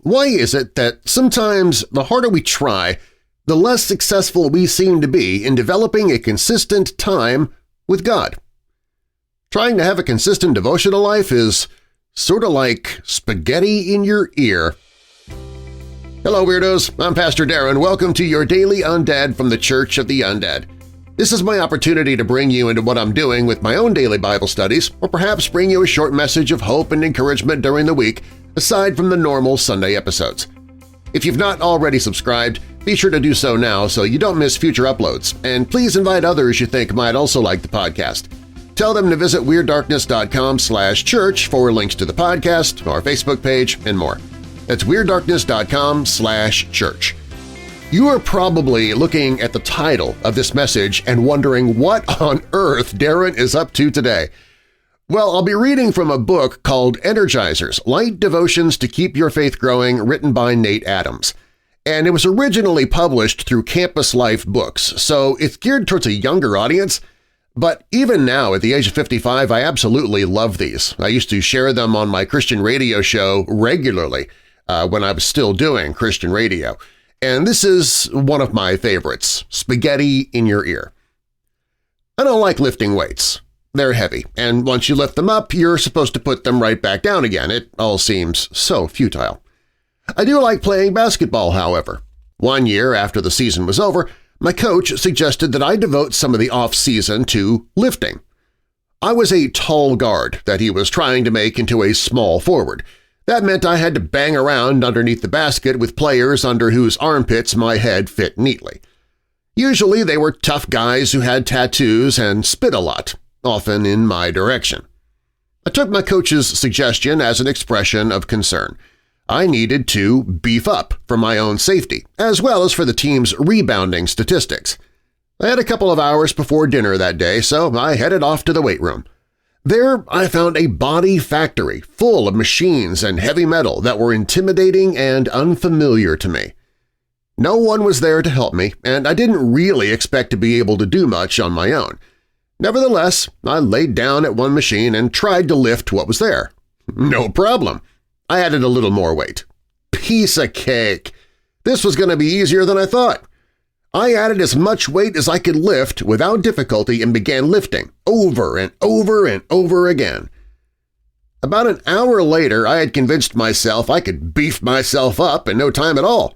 Why is it that sometimes the harder we try, the less successful we seem to be in developing a consistent time with God? Trying to have a consistent devotional life is sort of like spaghetti in your ear. Hello Weirdos, I'm Pastor Darren. Welcome to your Daily Undead from the Church of the Undead. This is my opportunity to bring you into what I'm doing with my own daily Bible studies, or perhaps bring you a short message of hope and encouragement during the week, aside from the normal Sunday episodes. If you've not already subscribed, be sure to do so now so you don't miss future uploads, and please invite others you think might also like the podcast. Tell them to visit WeirdDarkness.com/church for links to the podcast, our Facebook page, and more. That's WeirdDarkness.com/church. You are probably looking at the title of this message and wondering what on earth Darren is up to today. Well, I'll be reading from a book called Energizers – Light Devotions to Keep Your Faith Growing, written by Nate Adams. And it was originally published through Campus Life Books, so it's geared towards a younger audience. But even now, at the age of 55, I absolutely love these. I used to share them on my Christian radio show regularly when I was still doing Christian radio. And this is one of my favorites, Spaghetti in Your Ear. I don't like lifting weights. They're heavy, and once you lift them up, you're supposed to put them right back down again. It all seems so futile. I do like playing basketball, however. One year after the season was over, my coach suggested that I devote some of the off-season to lifting. I was a tall guard that he was trying to make into a small forward. That meant I had to bang around underneath the basket with players under whose armpits my head fit neatly. Usually they were tough guys who had tattoos and spit a lot, often in my direction. I took my coach's suggestion as an expression of concern. I needed to beef up for my own safety, as well as for the team's rebounding statistics. I had a couple of hours before dinner that day, so I headed off to the weight room. There I found a body factory full of machines and heavy metal that were intimidating and unfamiliar to me. No one was there to help me, and I didn't really expect to be able to do much on my own. Nevertheless, I laid down at one machine and tried to lift what was there. No problem. I added a little more weight. Piece of cake! This was going to be easier than I thought. I added as much weight as I could lift without difficulty and began lifting over and over and over again. About an hour later, I had convinced myself I could beef myself up in no time at all.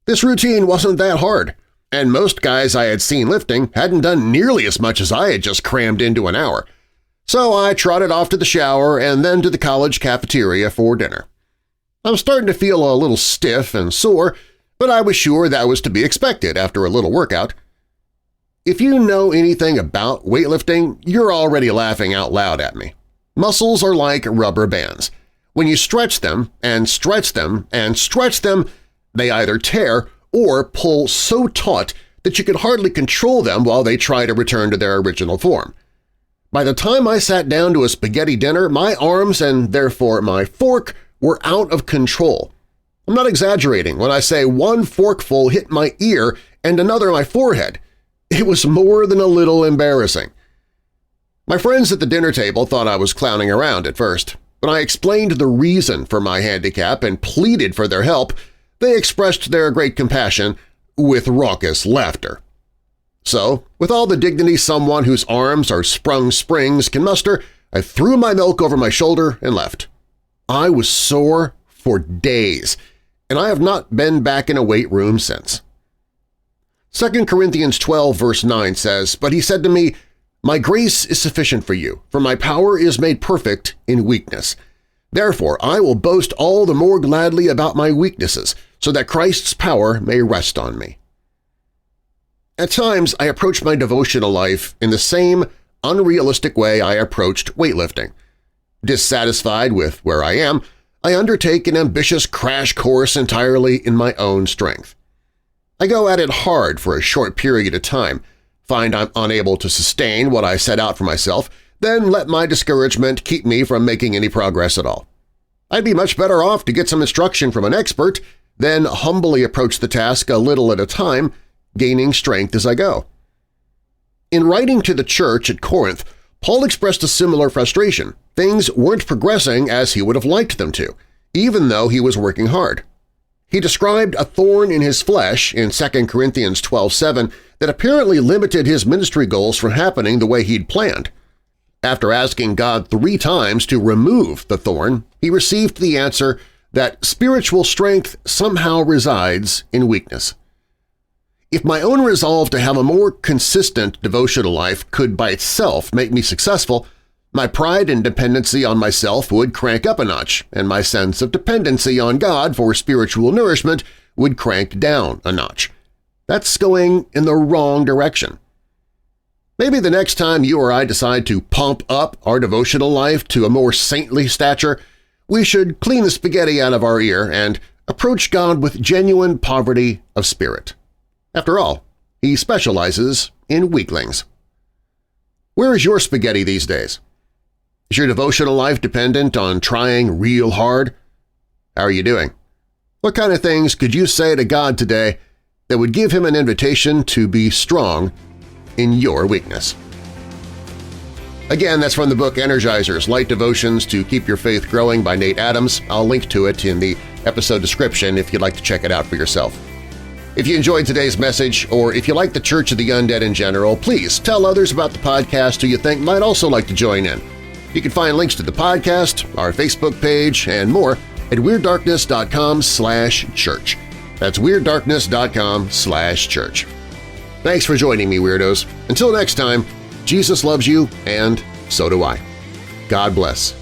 This routine wasn't that hard, and most guys I had seen lifting hadn't done nearly as much as I had just crammed into an hour. So I trotted off to the shower and then to the college cafeteria for dinner. I was starting to feel a little stiff and sore, but I was sure that was to be expected after a little workout. If you know anything about weightlifting, you're already laughing out loud at me. Muscles are like rubber bands. When you stretch them and stretch them and stretch them, they either tear or pull so taut that you can hardly control them while they try to return to their original form. By the time I sat down to a spaghetti dinner, my arms and therefore my fork were out of control. I'm not exaggerating when I say one forkful hit my ear and another my forehead. It was more than a little embarrassing. My friends at the dinner table thought I was clowning around at first. When I explained the reason for my handicap and pleaded for their help, they expressed their great compassion with raucous laughter. So, with all the dignity someone whose arms are sprung springs can muster, I threw my milk over my shoulder and left. I was sore for days, and I have not been back in a weight room since. 2 Corinthians 12 verse 9 says, "But he said to me, My grace is sufficient for you, for my power is made perfect in weakness. Therefore I will boast all the more gladly about my weaknesses, so that Christ's power may rest on me." At times I approach my devotional life in the same unrealistic way I approached weightlifting. Dissatisfied with where I am, I undertake an ambitious crash course entirely in my own strength. I go at it hard for a short period of time, find I'm unable to sustain what I set out for myself, then let my discouragement keep me from making any progress at all. I'd be much better off to get some instruction from an expert, then humbly approach the task a little at a time, gaining strength as I go. In writing to the church at Corinth, Paul expressed a similar frustration. Things weren't progressing as he would have liked them to. even though he was working hard. He described a thorn in his flesh in 2 Corinthians 12:7 that apparently limited his ministry goals from happening the way he'd planned. After asking God 3 times to remove the thorn, he received the answer that spiritual strength somehow resides in weakness. If my own resolve to have a more consistent devotional life could by itself make me successful, my pride and dependency on myself would crank up a notch, and my sense of dependency on God for spiritual nourishment would crank down a notch. That's going in the wrong direction. Maybe the next time you or I decide to pump up our devotional life to a more saintly stature, we should clean the spaghetti out of our ear and approach God with genuine poverty of spirit. After all, He specializes in weaklings. Where is your spaghetti these days? Is your devotional life dependent on trying real hard? How are you doing? What kind of things could you say to God today that would give Him an invitation to be strong in your weakness? Again, that's from the book Energizers, Light Devotions to Keep Your Faith Growing by Nate Adams. I'll link to it in the episode description if you'd like to check it out for yourself. If you enjoyed today's message, or if you like the Church of the Undead in general, please tell others about the podcast who you think might also like to join in. You can find links to the podcast, our Facebook page, and more at WeirdDarkness.com/church. That's WeirdDarkness.com/church. Thanks for joining me, Weirdos. Until next time, Jesus loves you, and so do I. God bless.